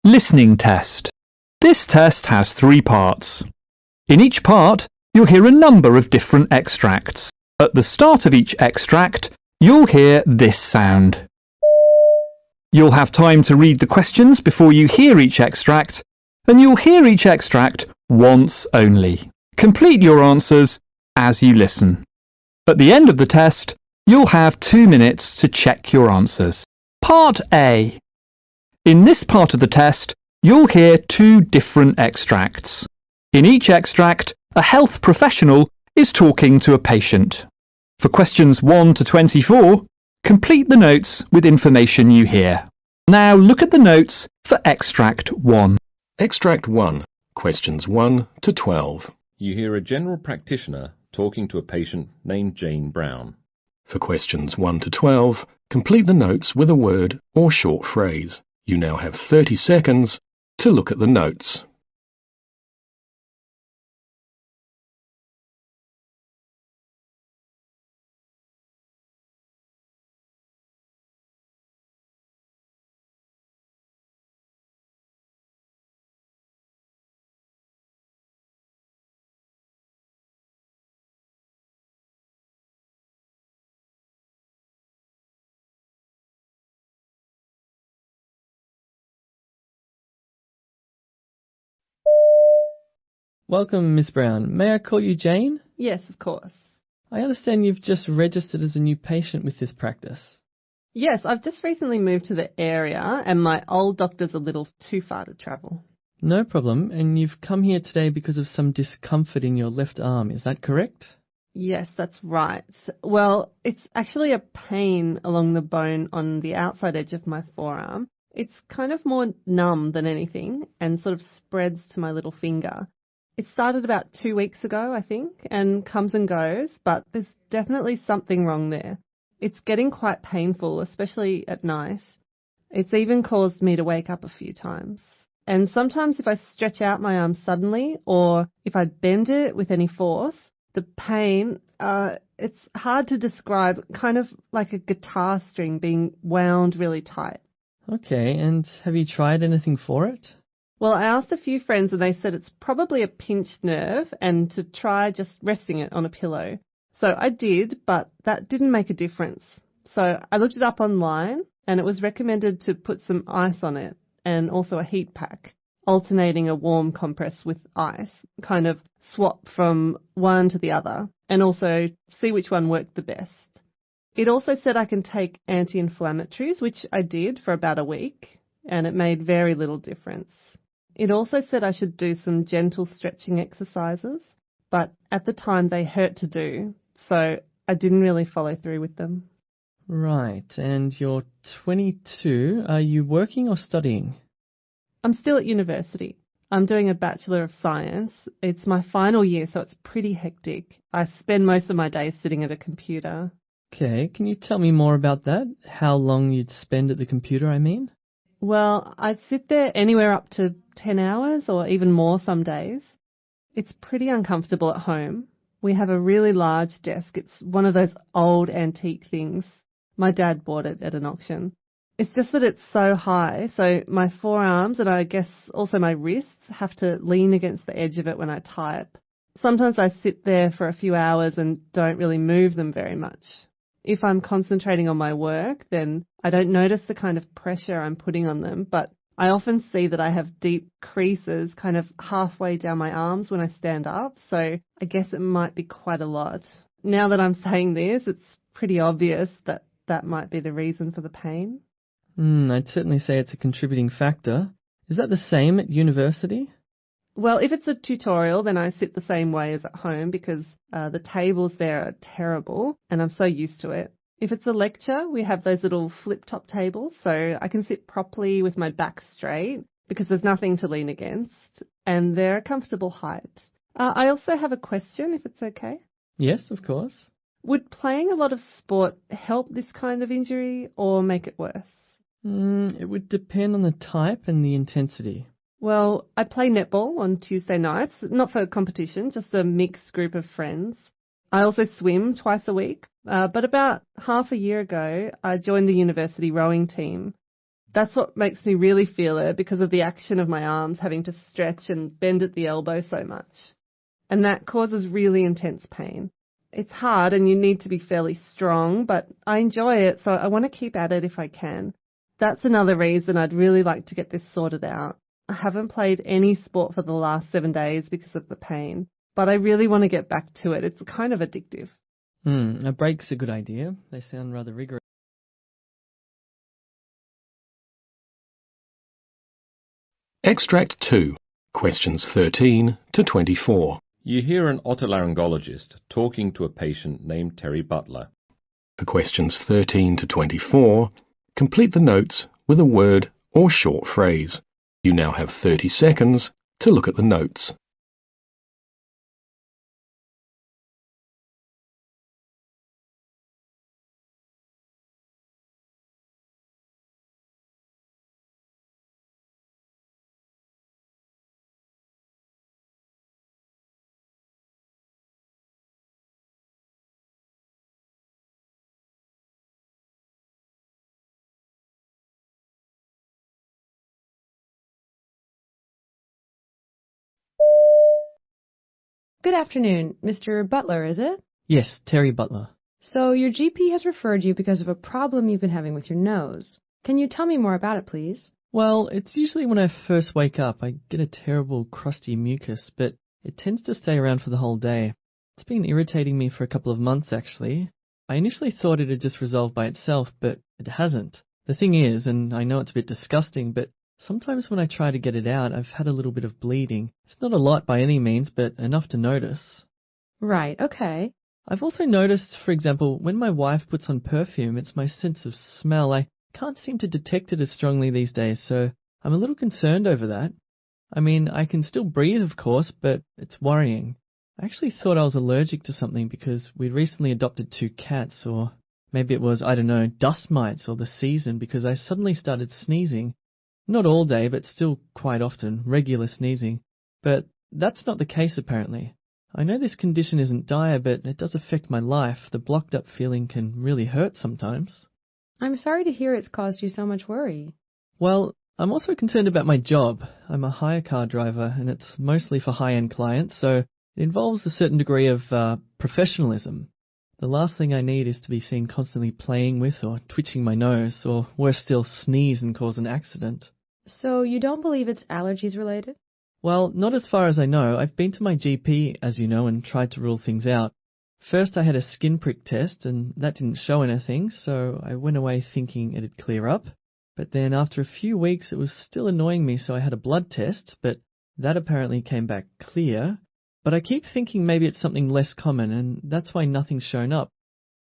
Listening test. This test has 3 parts. In each part, you'll hear a number of different extracts. At the start of each extract, you'll hear this sound. You'll have time to read the questions before you hear each extract, and you'll hear each extract once only. Complete your answers as you listen. At the end of the test, you'll have 2 minutes to check your answers. Part A. In this part of the test, you'll hear 2 different extracts. In each extract, a health professional is talking to a patient. For questions 1 to 24, complete the notes with information you hear. Now look at the notes for Extract 1. Extract 1, questions 1 to 12. You hear a general practitioner talking to a patient named Jane Brown. For questions 1 to 12, complete the notes with a word or short phrase. You now have 30 seconds to look at the notes. Welcome, Miss Brown. May I call you Jane? Yes, of course. I understand you've just registered as a new patient with this practice. Yes, I've just recently moved to the area and my old doctor's a little too far to travel. No problem, and you've come here today because of some discomfort in your left arm, is that correct? Yes, that's right. Well, it's actually a pain along the bone on the outside edge of my forearm. It's kind of more numb than anything and sort of spreads to my little finger. It started about 2 weeks ago, I think, and comes and goes, but there's definitely something wrong there. It's getting quite painful, especially at night. It's even caused me to wake up a few times. And sometimes if I stretch out my arm suddenly or if I bend it with any force, the pain, it's hard to describe, kind of like a guitar string being wound really tight. Okay, and have you tried anything for it? Well, I asked a few friends and they said it's probably a pinched nerve and to try just resting it on a pillow. So I did, but that didn't make a difference. So I looked it up online and it was recommended to put some ice on it and also a heat pack, alternating a warm compress with ice, kind of swap from one to the other and also see which one worked the best. It also said I can take anti-inflammatories, which I did for about a week, and it made very little difference. It also said I should do some gentle stretching exercises, but at the time they hurt to do, so I didn't really follow through with them. Right, and you're 22. Are you working or studying? I'm still at university. I'm doing a Bachelor of Science. It's my final year, so it's pretty hectic. I spend most of my days sitting at a computer. Okay, can you tell me more about that? How long you'd spend at the computer, I mean? Well, I sit there anywhere up to 10 hours or even more some days. It's pretty uncomfortable at home. We have a really large desk. It's one of those old antique things. My dad bought it at an auction. It's just that it's so high, so my forearms and I guess also my wrists have to lean against the edge of it when I type. Sometimes I sit there for a few hours and don't really move them very much. If I'm concentrating on my work, then I don't notice the kind of pressure I'm putting on them, but I often see that I have deep creases kind of halfway down my arms when I stand up, so I guess it might be quite a lot. Now that I'm saying this, it's pretty obvious that that might be the reason for the pain. I'd certainly say it's a contributing factor. Is that the same at university? Well, if it's a tutorial, then I sit the same way as at home because the tables there are terrible and I'm so used to it. If it's a lecture, we have those little flip-top tables, so I can sit properly with my back straight because there's nothing to lean against, and they're a comfortable height. I also have a question, if it's okay. Yes, of course. Would playing a lot of sport help this kind of injury or make it worse? It would depend on the type and the intensity. Well, I play netball on Tuesday nights, not for a competition, just a mixed group of friends. I also swim twice a week, but about half a year ago, I joined the university rowing team. That's what makes me really feel it because of the action of my arms having to stretch and bend at the elbow so much. And that causes really intense pain. It's hard and you need to be fairly strong, but I enjoy it, so I want to keep at it if I can. That's another reason I'd really like to get this sorted out. I haven't played any sport for the last 7 days because of the pain, but I really want to get back to it. It's kind of addictive. A break's a good idea. They sound rather rigorous. Extract 2, questions 13 to 24. You hear an otolaryngologist talking to a patient named Terry Butler. For questions 13 to 24, complete the notes with a word or short phrase. You now have 30 seconds to look at the notes. Good afternoon. Mr. Butler, is it? Yes, Terry Butler. So your GP has referred you because of a problem you've been having with your nose. Can you tell me more about it, please? Well, it's usually when I first wake up I get a terrible crusty mucus, but it tends to stay around for the whole day. It's been irritating me for a couple of months, actually. I initially thought it had just resolved by itself, but it hasn't. The thing is, and I know it's a bit disgusting, but sometimes when I try to get it out, I've had a little bit of bleeding. It's not a lot by any means, but enough to notice. Right, okay. I've also noticed, for example, when my wife puts on perfume, it's my sense of smell. I can't seem to detect it as strongly these days, so I'm a little concerned over that. I mean, I can still breathe, of course, but it's worrying. I actually thought I was allergic to something because we'd recently adopted 2 cats, or maybe it was, I don't know, dust mites or the season, because I suddenly started sneezing. Not all day, but still quite often, regular sneezing. But that's not the case, apparently. I know this condition isn't dire, but it does affect my life. The blocked up feeling can really hurt sometimes. I'm sorry to hear it's caused you so much worry. Well, I'm also concerned about my job. I'm a hire car driver, and it's mostly for high-end clients, so it involves a certain degree of professionalism. The last thing I need is to be seen constantly playing with or twitching my nose, or worse still, sneeze and cause an accident. So you don't believe it's allergies related? Well, not as far as I know. I've been to my GP, as you know, and tried to rule things out. First I had a skin prick test, and that didn't show anything, so I went away thinking it'd clear up. But then after a few weeks it was still annoying me, so I had a blood test, but that apparently came back clear. But I keep thinking maybe it's something less common, and that's why nothing's shown up.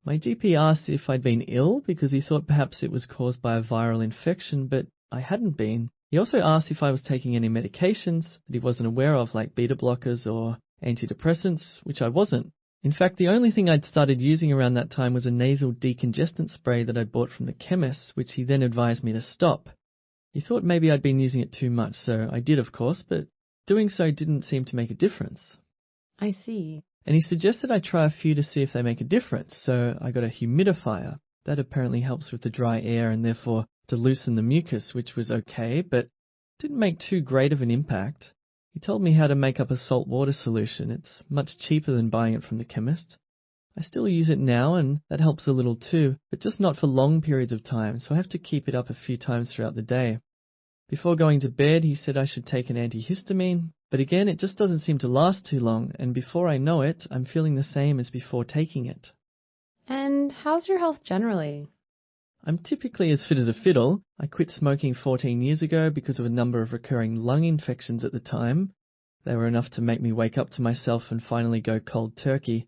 My GP asked if I'd been ill because he thought perhaps it was caused by a viral infection, but I hadn't been. He also asked if I was taking any medications that he wasn't aware of, like beta blockers or antidepressants, which I wasn't. In fact, the only thing I'd started using around that time was a nasal decongestant spray that I'd bought from the chemist, which he then advised me to stop. He thought maybe I'd been using it too much, so I did, of course, but doing so didn't seem to make a difference. I see. And he suggested I try a few to see if they make a difference, so I got a humidifier. That apparently helps with the dry air and therefore to loosen the mucus, which was okay, but didn't make too great of an impact. He told me how to make up a salt water solution. It's much cheaper than buying it from the chemist. I still use it now, and that helps a little too, but just not for long periods of time, so I have to keep it up a few times throughout the day. Before going to bed, he said I should take an antihistamine, but again, it just doesn't seem to last too long, and before I know it, I'm feeling the same as before taking it. And how's your health generally? I'm typically as fit as a fiddle. I quit smoking 14 years ago because of a number of recurring lung infections at the time. They were enough to make me wake up to myself and finally go cold turkey.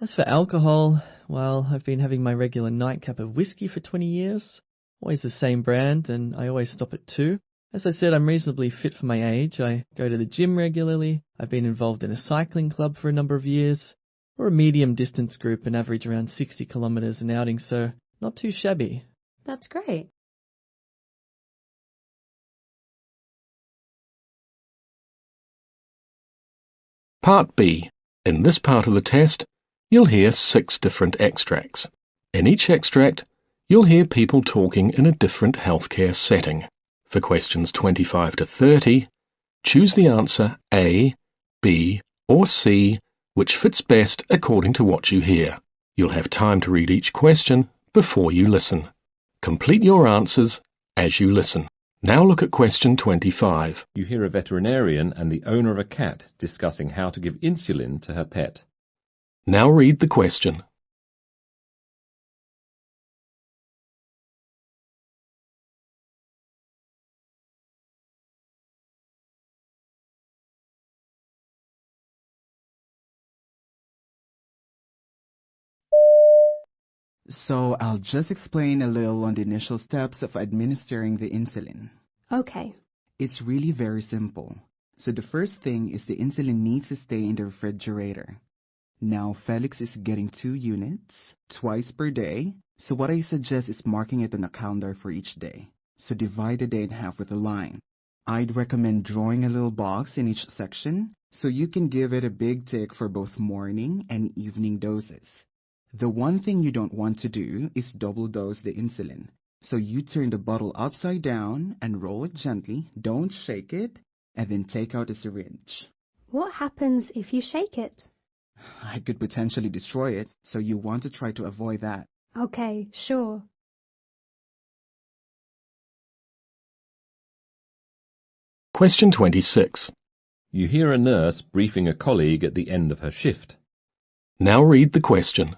As for alcohol, well, I've been having my regular nightcap of whiskey for 20 years. Always the same brand, and I always stop at 2. As I said, I'm reasonably fit for my age. I go to the gym regularly. I've been involved in a cycling club for a number of years. We're a medium distance group and average around 60 kilometres an outing, so not too shabby. That's great. Part B. In this part of the test, you'll hear 6 different extracts. In each extract, you'll hear people talking in a different healthcare setting. For questions 25 to 30, choose the answer A, B, or C, which fits best according to what you hear. You'll have time to read each question before you listen. Complete your answers as you listen. Now look at question 25. You hear a veterinarian and the owner of a cat discussing how to give insulin to her pet. Now read the question. So I'll just explain a little on the initial steps of administering the insulin. Okay. It's really very simple. So the first thing is the insulin needs to stay in the refrigerator. Now Felix is getting 2 units, twice per day. So what I suggest is marking it on a calendar for each day. So divide the day in half with a line. I'd recommend drawing a little box in each section so you can give it a big tick for both morning and evening doses. The one thing you don't want to do is double dose the insulin. So you turn the bottle upside down and roll it gently, don't shake it, and then take out a syringe. What happens if you shake it? I could potentially destroy it, so you want to try to avoid that. Okay, sure. Question 26. You hear a nurse briefing a colleague at the end of her shift. Now read the question.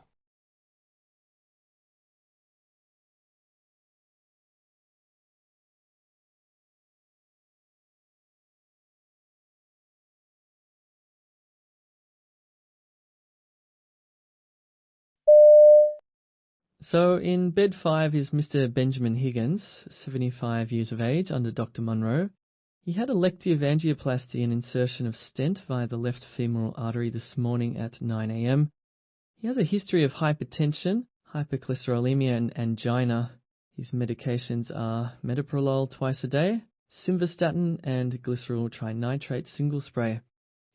So in bed 5 is Mr. Benjamin Higgins, 75 years of age, under Dr. Munro. He had elective angioplasty and insertion of stent via the left femoral artery this morning at 9 a.m. He has a history of hypertension, hypercholesterolemia and angina. His medications are metoprolol twice a day, simvastatin and glycerol trinitrate single spray.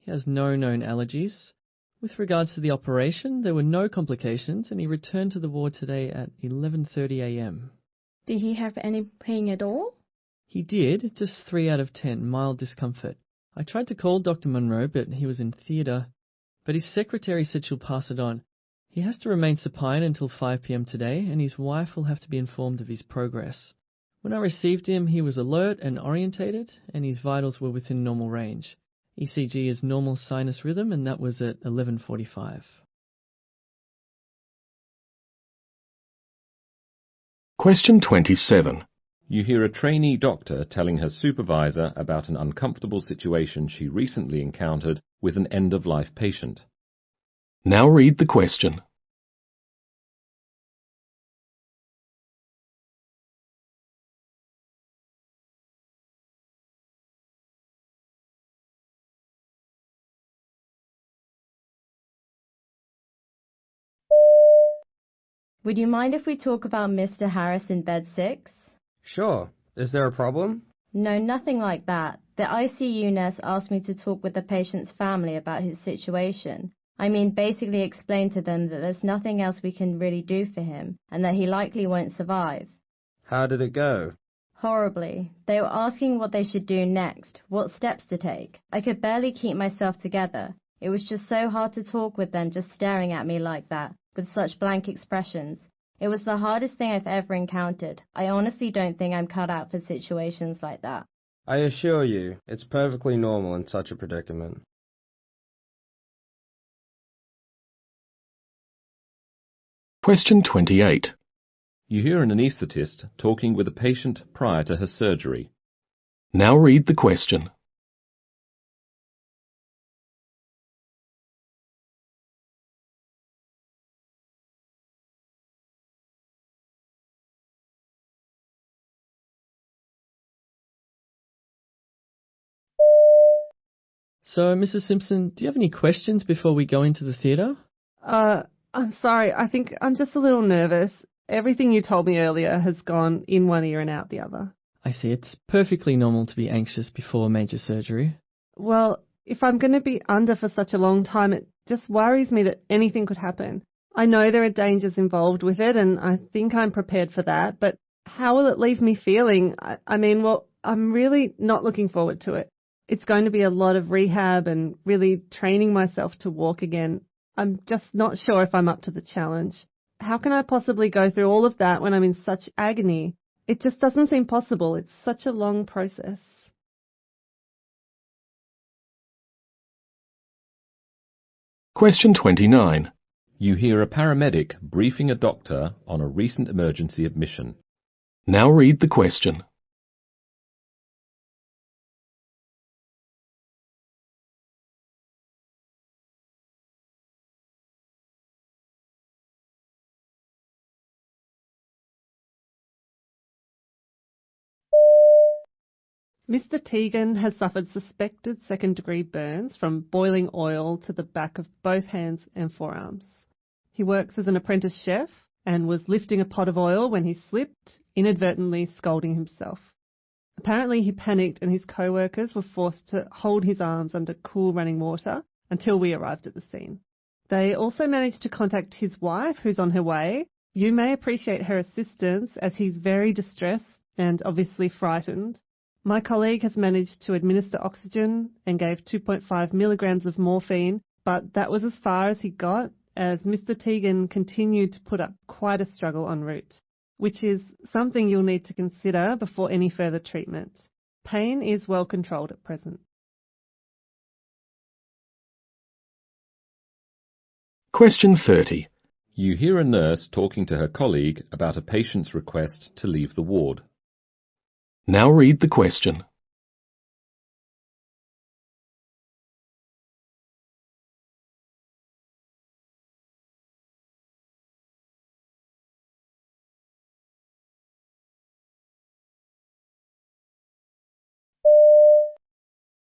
He has no known allergies. With regards to the operation, there were no complications and he returned to the ward today at 11:30 a.m. Did he have any pain at all? He did, just 3 out of 10, mild discomfort. I tried to call Dr. Munro, but he was in theatre. But his secretary said she'll pass it on. He has to remain supine until 5 p.m. today, and his wife will have to be informed of his progress. When I received him, he was alert and orientated, and his vitals were within normal range. ECG is normal sinus rhythm, and that was at 11:45. Question 27. You hear a trainee doctor telling her supervisor about an uncomfortable situation she recently encountered with an end-of-life patient. Now read the question. Would you mind if we talk about Mr. Harris in bed 6? Sure. Is there a problem? No, nothing like that. The ICU nurse asked me to talk with the patient's family about his situation. I mean, basically explain to them that there's nothing else we can really do for him, and that he likely won't survive. How did it go? Horribly. They were asking what they should do next, what steps to take. I could barely keep myself together. It was just so hard to talk with them just staring at me like that, with such blank expressions. It was the hardest thing I've ever encountered. I honestly don't think I'm cut out for situations like that. I assure you, it's perfectly normal in such a predicament. Question 28. You hear an anaesthetist talking with a patient prior to her surgery. Now read the question. So, Mrs. Simpson, do you have any questions before we go into the theatre? I'm sorry. I think I'm just a little nervous. Everything you told me earlier has gone in one ear and out the other. I see. It's perfectly normal to be anxious before major surgery. Well, if I'm going to be under for such a long time, it just worries me that anything could happen. I know there are dangers involved with it, and I think I'm prepared for that, but how will it leave me feeling? I'm really not looking forward to it. It's going to be a lot of rehab and really training myself to walk again. I'm just not sure if I'm up to the challenge. How can I possibly go through all of that when I'm in such agony? It just doesn't seem possible. It's such a long process. Question 29. You hear a paramedic briefing a doctor on a recent emergency admission. Now read the question. Mr. Tegan has suffered suspected second-degree burns from boiling oil to the back of both hands and forearms. He works as an apprentice chef and was lifting a pot of oil when he slipped, inadvertently scalding himself. Apparently he panicked and his co-workers were forced to hold his arms under cool running water until we arrived at the scene. They also managed to contact his wife, who's on her way. You may appreciate her assistance as he's very distressed and obviously frightened. My colleague has managed to administer oxygen and gave 2.5 milligrams of morphine, but that was as far as he got, as Mr. Tegan continued to put up quite a struggle en route, which is something you'll need to consider before any further treatment. Pain is well controlled at present. Question 30. You hear a nurse talking to her colleague about a patient's request to leave the ward. Now read the question.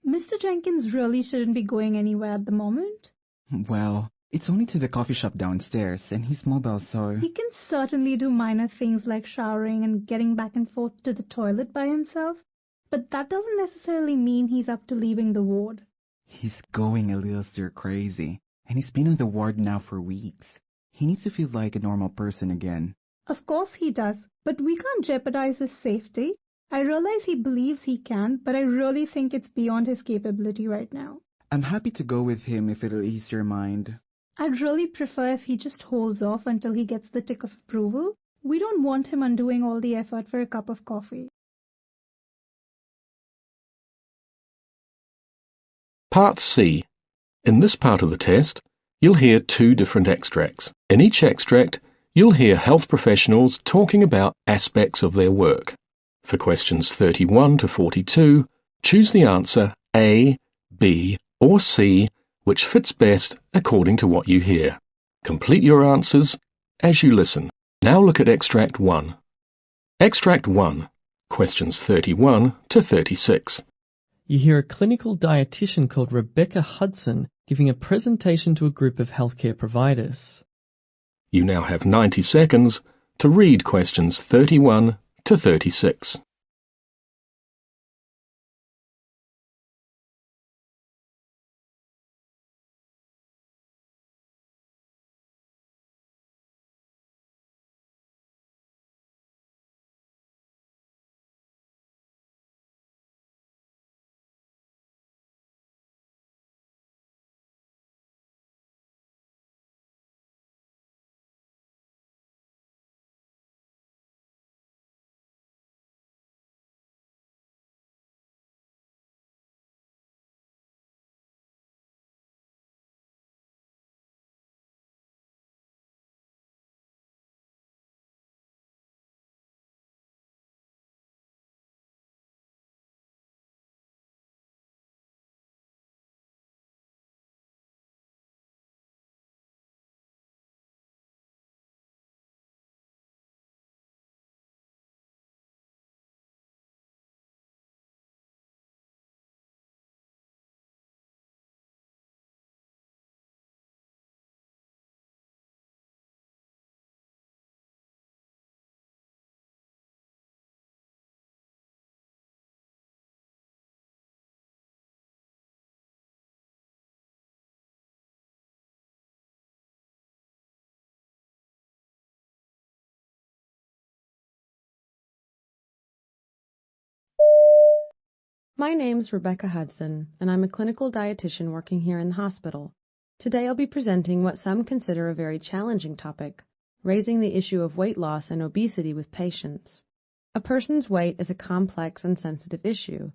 Mr. Jenkins really shouldn't be going anywhere at the moment. Well, it's only to the coffee shop downstairs, and he's mobile, so... He can certainly do minor things like showering and getting back and forth to the toilet by himself, but that doesn't necessarily mean he's up to leaving the ward. He's going a little stir-crazy, and he's been on the ward now for weeks. He needs to feel like a normal person again. Of course he does, but we can't jeopardize his safety. I realize he believes he can, but I really think it's beyond his capability right now. I'm happy to go with him if it'll ease your mind. I'd really prefer if he just holds off until he gets the tick of approval. We don't want him undoing all the effort for a cup of coffee. Part C. In this part of the test, you'll hear two different extracts. In each extract, you'll hear health professionals talking about aspects of their work. For questions 31 to 42, choose the answer A, B, or C, which fits best according to what you hear. Complete your answers as you listen. Now look at Extract 1. Extract 1, questions 31 to 36. You hear a clinical dietitian called Rebecca Hudson giving a presentation to a group of healthcare providers. You now have 90 seconds to read questions 31 to 36. My name's Rebecca Hudson, and I'm a clinical dietitian working here in the hospital. Today I'll be presenting what some consider a very challenging topic, raising the issue of weight loss and obesity with patients. A person's weight is a complex and sensitive issue.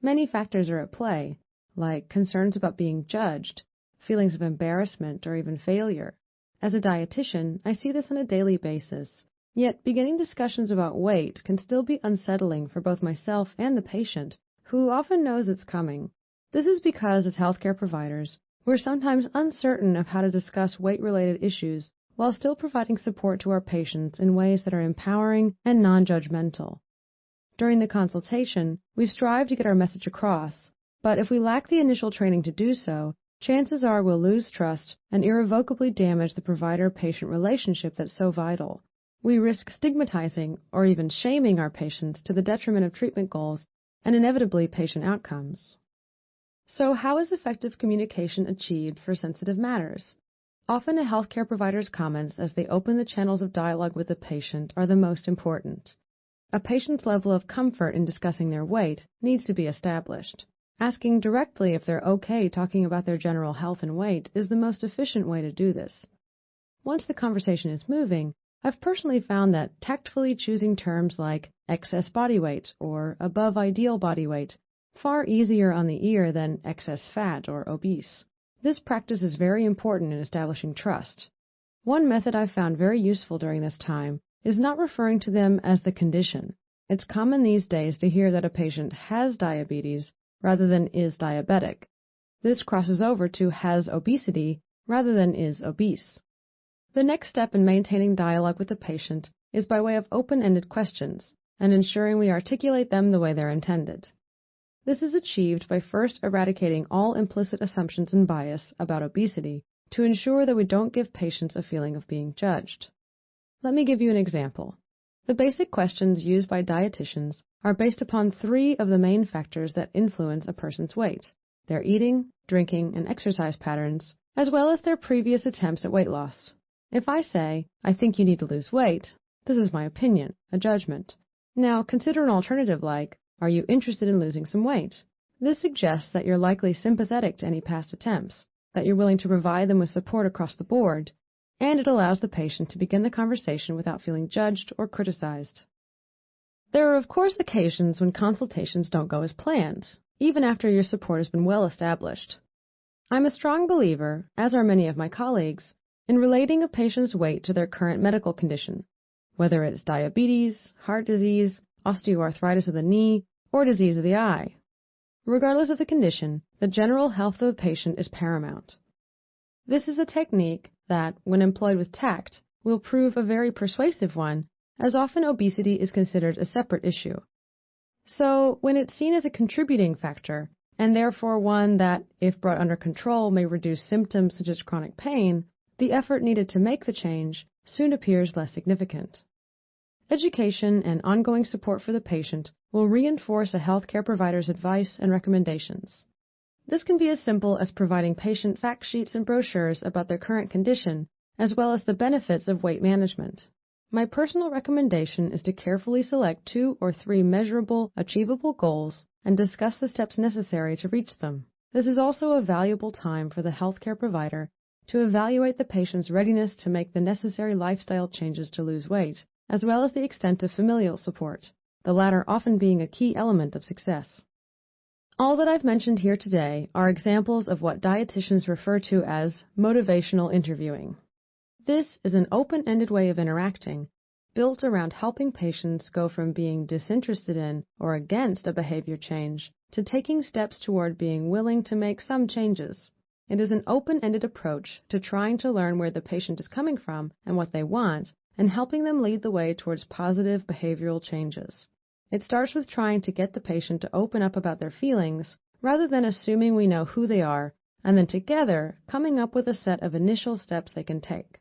Many factors are at play, like concerns about being judged, feelings of embarrassment, or even failure. As a dietitian, I see this on a daily basis. Yet, beginning discussions about weight can still be unsettling for both myself and the patient, who often knows it's coming. This is because, as healthcare providers, we're sometimes uncertain of how to discuss weight-related issues while still providing support to our patients in ways that are empowering and non-judgmental. During the consultation, we strive to get our message across, but if we lack the initial training to do so, chances are we'll lose trust and irrevocably damage the provider-patient relationship that's so vital. We risk stigmatizing or even shaming our patients to the detriment of treatment goals and inevitably patient outcomes. So how is effective communication achieved for sensitive matters? Often a healthcare provider's comments as they open the channels of dialogue with the patient are the most important. A patient's level of comfort in discussing their weight needs to be established. Asking directly if they're okay talking about their general health and weight is the most efficient way to do this. Once the conversation is moving, I've personally found that tactfully choosing terms like excess body weight or above ideal body weight far easier on the ear than excess fat or obese. This practice is very important in establishing trust. One method I've found very useful during this time is not referring to them as the condition. It's common these days to hear that a patient has diabetes rather than is diabetic. This crosses over to has obesity rather than is obese. The next step in maintaining dialogue with the patient is by way of open-ended questions and ensuring we articulate them the way they're intended. This is achieved by first eradicating all implicit assumptions and bias about obesity to ensure that we don't give patients a feeling of being judged. Let me give you an example. The basic questions used by dietitians are based upon 3 of the main factors that influence a person's weight: their eating, drinking, and exercise patterns, as well as their previous attempts at weight loss. If I say, I think you need to lose weight, this is my opinion, a judgment. Now consider an alternative like, are you interested in losing some weight? This suggests that you're likely sympathetic to any past attempts, that you're willing to provide them with support across the board, and it allows the patient to begin the conversation without feeling judged or criticized. There are of course occasions when consultations don't go as planned, even after your support has been well established. I'm a strong believer, as are many of my colleagues, in relating a patient's weight to their current medical condition, whether it's diabetes, heart disease, osteoarthritis of the knee, or disease of the eye. Regardless of the condition, the general health of the patient is paramount. This is a technique that, when employed with tact, will prove a very persuasive one, as often obesity is considered a separate issue. So, when it's seen as a contributing factor, and therefore one that, if brought under control, may reduce symptoms such as chronic pain, the effort needed to make the change soon appears less significant. Education and ongoing support for the patient will reinforce a healthcare provider's advice and recommendations. This can be as simple as providing patient fact sheets and brochures about their current condition, as well as the benefits of weight management. My personal recommendation is to carefully select 2 or 3 measurable, achievable goals and discuss the steps necessary to reach them. This is also a valuable time for the healthcare provider to evaluate the patient's readiness to make the necessary lifestyle changes to lose weight, as well as the extent of familial support, the latter often being a key element of success. All that I've mentioned here today are examples of what dietitians refer to as motivational interviewing. This is an open-ended way of interacting, built around helping patients go from being disinterested in or against a behavior change to taking steps toward being willing to make some changes. It is an open-ended approach to trying to learn where the patient is coming from and what they want, and helping them lead the way towards positive behavioral changes. It starts with trying to get the patient to open up about their feelings, rather than assuming we know who they are, and then together coming up with a set of initial steps they can take.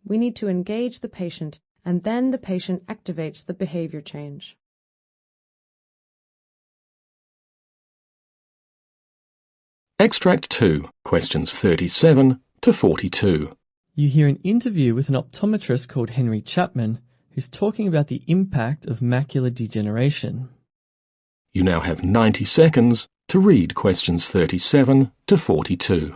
We need to engage the patient, and then the patient activates the behavior change. Extract 2, questions 37 to 42. You hear an interview with an optometrist called Henry Chapman, who's talking about the impact of macular degeneration. You now have 90 seconds to read questions 37 to 42.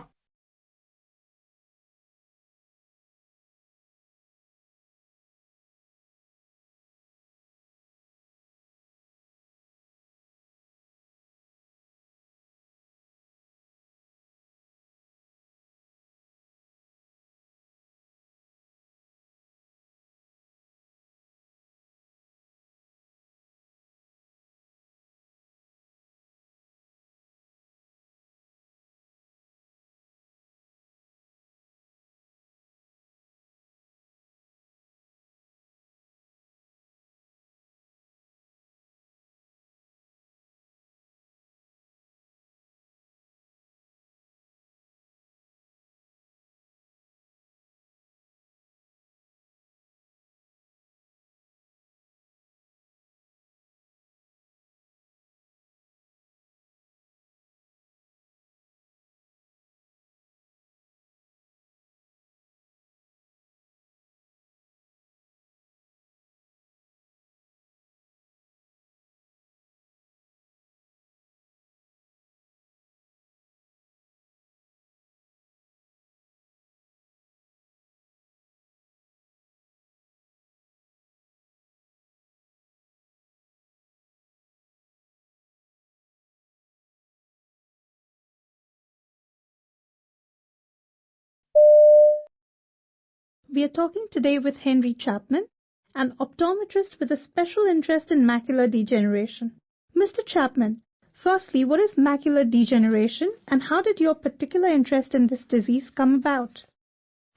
We are talking today with Henry Chapman, an optometrist with a special interest in macular degeneration. Mr. Chapman, firstly, what is macular degeneration and how did your particular interest in this disease come about?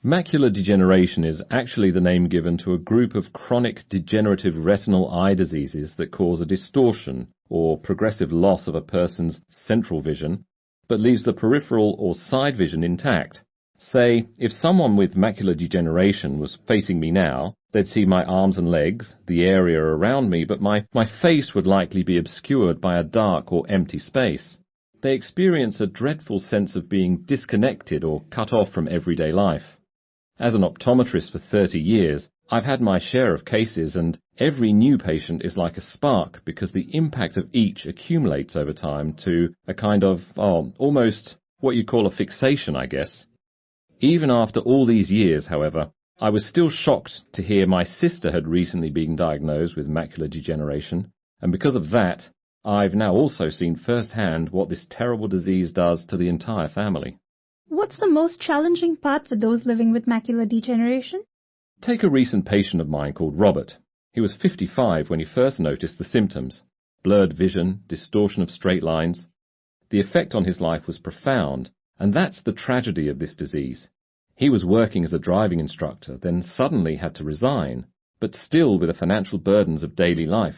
Macular degeneration is actually the name given to a group of chronic degenerative retinal eye diseases that cause a distortion or progressive loss of a person's central vision, but leaves the peripheral or side vision intact. Say, if someone with macular degeneration was facing me now, they'd see my arms and legs, the area around me, but my face would likely be obscured by a dark or empty space. They experience a dreadful sense of being disconnected or cut off from everyday life. As an optometrist for 30 years, I've had my share of cases, and every new patient is like a spark because the impact of each accumulates over time to a kind of, almost what you'd call a fixation, I guess. Even after all these years, however, I was still shocked to hear my sister had recently been diagnosed with macular degeneration, and because of that, I've now also seen firsthand what this terrible disease does to the entire family. What's the most challenging part for those living with macular degeneration? Take a recent patient of mine called Robert. He was 55 when he first noticed the symptoms: blurred vision, distortion of straight lines. The effect on his life was profound, and that's the tragedy of this disease. He was working as a driving instructor, then suddenly had to resign, but still with the financial burdens of daily life.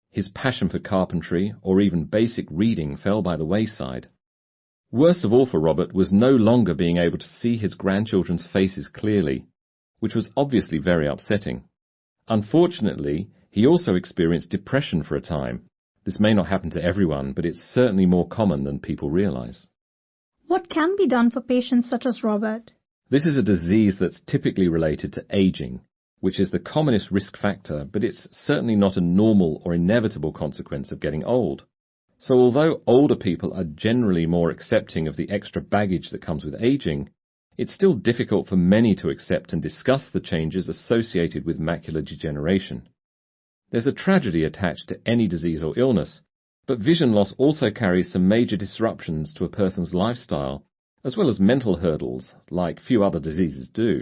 His passion for carpentry or even basic reading fell by the wayside. Worst of all for Robert was no longer being able to see his grandchildren's faces clearly, which was obviously very upsetting. Unfortunately, he also experienced depression for a time. This may not happen to everyone, but it's certainly more common than people realize. What can be done for patients such as Robert? This is a disease that's typically related to aging, which is the commonest risk factor, but it's certainly not a normal or inevitable consequence of getting old. So although older people are generally more accepting of the extra baggage that comes with aging, it's still difficult for many to accept and discuss the changes associated with macular degeneration. There's a tragedy attached to any disease or illness, but vision loss also carries some major disruptions to a person's lifestyle, as well as mental hurdles, like few other diseases do.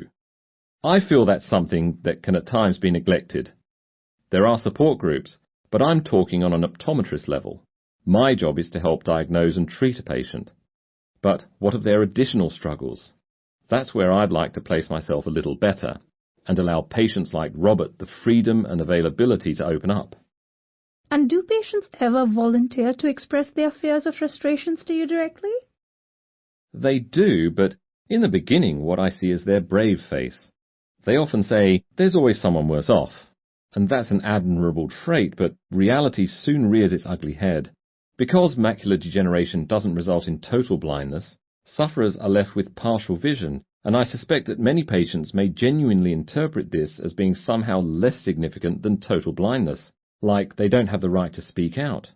I feel that's something that can at times be neglected. There are support groups, but I'm talking on an optometrist level. My job is to help diagnose and treat a patient. But what of their additional struggles? That's where I'd like to place myself a little better, and allow patients like Robert the freedom and availability to open up. And do patients ever volunteer to express their fears or frustrations to you directly? They do, but in the beginning what I see is their brave face. They often say, "There's always someone worse off." And that's an admirable trait, but reality soon rears its ugly head. Because macular degeneration doesn't result in total blindness, sufferers are left with partial vision, and I suspect that many patients may genuinely interpret this as being somehow less significant than total blindness, like they don't have the right to speak out.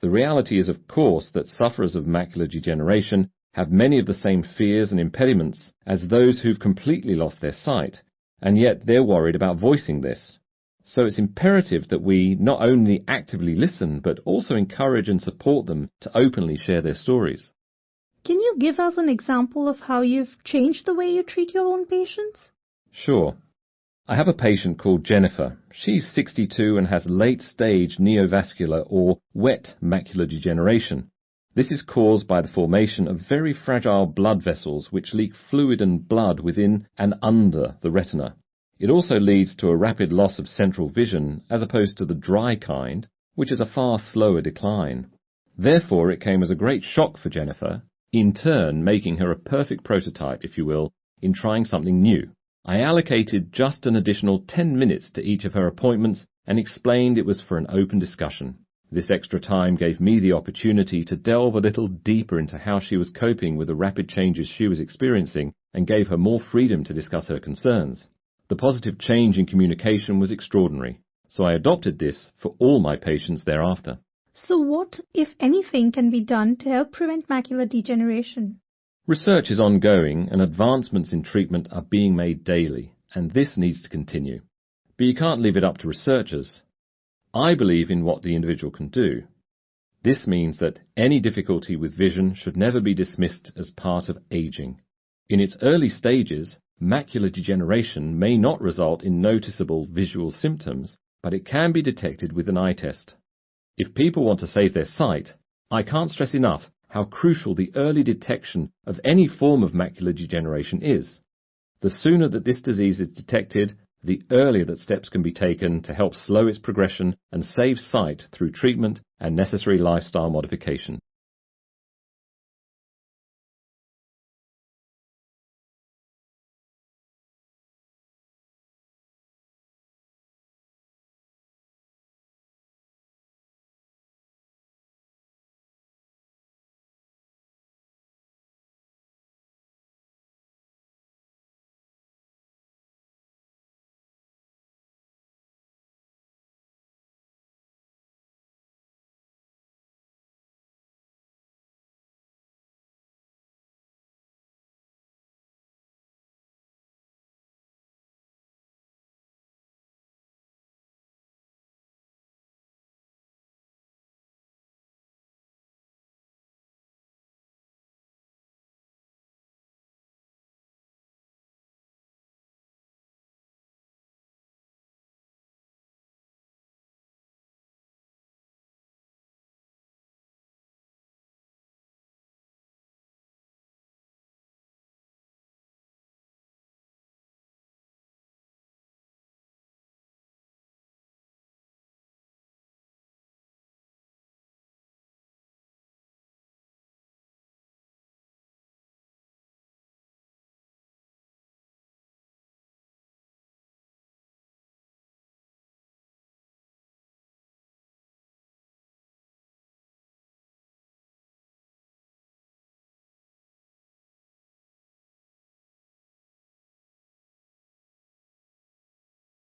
The reality is, of course, that sufferers of macular degeneration have many of the same fears and impediments as those who've completely lost their sight, and yet they're worried about voicing this. So it's imperative that we not only actively listen, but also encourage and support them to openly share their stories. Can you give us an example of how you've changed the way you treat your own patients? Sure. I have a patient called Jennifer. She's 62 and has late-stage neovascular or wet macular degeneration. This is caused by the formation of very fragile blood vessels which leak fluid and blood within and under the retina. It also leads to a rapid loss of central vision as opposed to the dry kind, which is a far slower decline. Therefore, it came as a great shock for Jennifer, in turn making her a perfect prototype, if you will, in trying something new. I allocated just an additional 10 minutes to each of her appointments and explained it was for an open discussion. This extra time gave me the opportunity to delve a little deeper into how she was coping with the rapid changes she was experiencing and gave her more freedom to discuss her concerns. The positive change in communication was extraordinary, so I adopted this for all my patients thereafter. So what, if anything, can be done to help prevent macular degeneration? Research is ongoing and advancements in treatment are being made daily, and this needs to continue. But you can't leave it up to researchers. I believe in what the individual can do. This means that any difficulty with vision should never be dismissed as part of aging. In its early stages, macular degeneration may not result in noticeable visual symptoms, but it can be detected with an eye test. If people want to save their sight, I can't stress enough how crucial the early detection of any form of macular degeneration is. The sooner that this disease is detected, the earlier that steps can be taken to help slow its progression and save sight through treatment and necessary lifestyle modification.